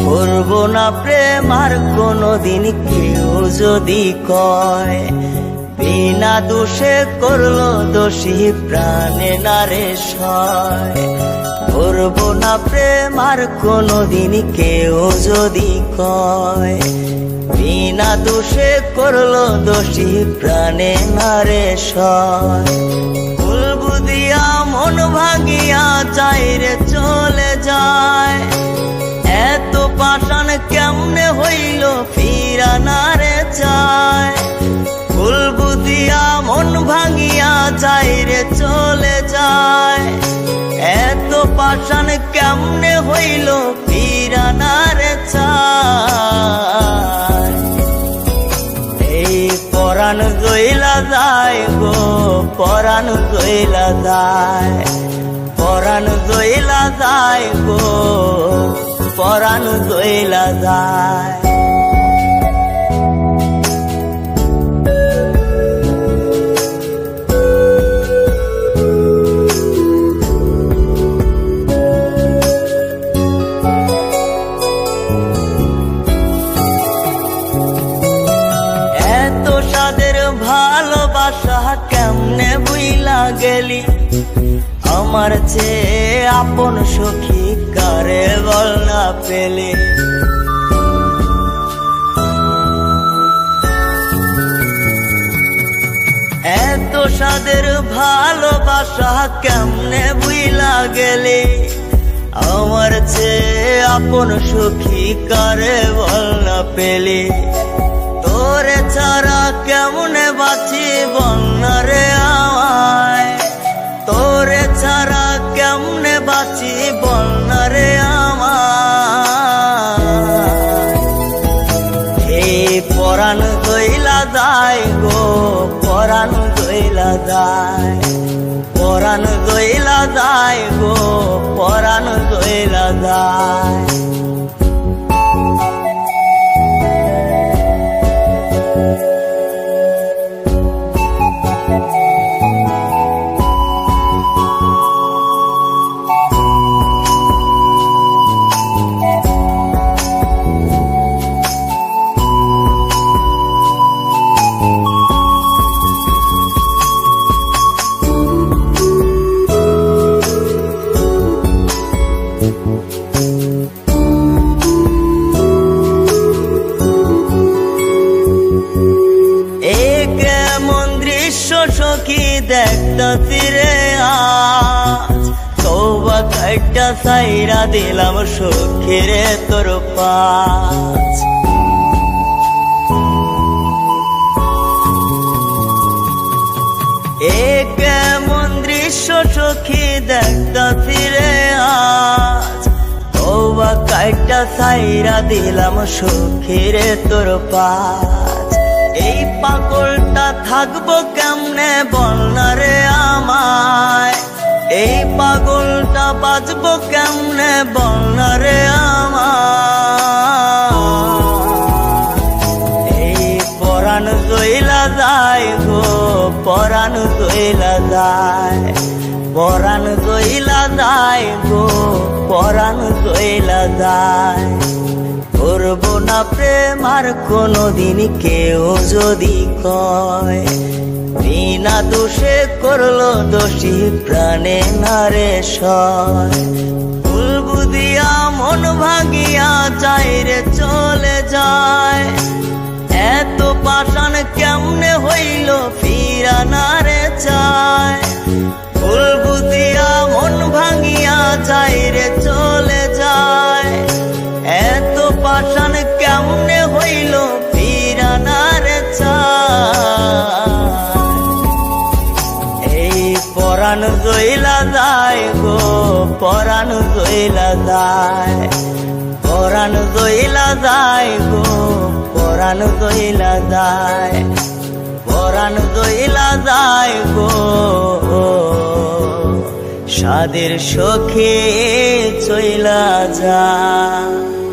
করবো না প্রেম আর কোনদিন কেউ যদি কয়, বিনা দোষে করলো দোষী প্রাণে নারে সয়। করবো না প্রেম আর কোনদিন কেউ যদি কয়, বিনা দোষে করলো দোষী প্রাণে নারে সয়। ভুল বুঝিয়া মন ভাঙিয়া চাইরে চলে যায়, এত পাষাণ কেমনে হইল ফিরা নারে চায়। ভুল বুঝিয়া মন ভাঙিয়া চাইরে চলে যায়, এত পাষাণ কেমনে হইল ফিরা নারে চায়। এই পরাণ গইলা যায় গো, পরাণ গইলা যায়, পরাণ গইলা যায় গো, পরাণ গইলা যায়। এত সাদের ভালোবাসা কেমনে বুইলা গেলি, আমার চেয়ে আপন সখী কারে বল না পেলে। এত সাদের ভালোবাসা কেমনে বুইলা গেলে, আমার চেয়ে আপন সখী কারে বল না পেলে। তোরে ছাড়া কেমনে বাঁচি বল না রে আমায়, তোরে ছাড়া কেমনে বাঁচি বল না রে আমায়। এই পরাণ গইলা যায় গো, পরাণ গইলা যায়, পরাণ গইলা যায় গো, পরাণ গইলা যায়। সখী দেখতাছি রে আজ, তওবা কাইটা সাইরা দিলাম সখী রে তোর পাশ। এ কেমন দৃশ্য সখী দেখতাছি রে আজ, তওবা কাইটা সাইরা দিলাম সখী রে তোর পাশ। এই পাগলটা থাকবো কেমনে বল না রে আমায়, এই পাগলটা বাঁচবো কেমনে বল না রে আমায়। এই পরাণ গইলা যায় গো, পরাণ গইলা যায়, পরাণ গইলা যায় গো, পরাণ গইলা যায়। করবো না প্রেম আর কোনদিন কেউ যদি কয়, বিনা দোষে করলো দোষী প্রাণে নারে সয়। ভুল বুঝিয়া মন ভাঙিয়া চাইরে চলে যায়, এত পাষাণ কেমনে হইল ফিরা নারে চায়। ভুল বুঝিয়া মন ভাঙিয়া চাইরে চলে যায়, এত পাষাণ কেমনে হইল ফিরা নারে চায়। এই পরাণ গইলা যায় গো, পরাণ গইলা যায়, পরাণ দইলা যায় গো, পরাণ দইলা যায়, পরাণ দইলা যায় গো, সাদের সখে চইলা যায়।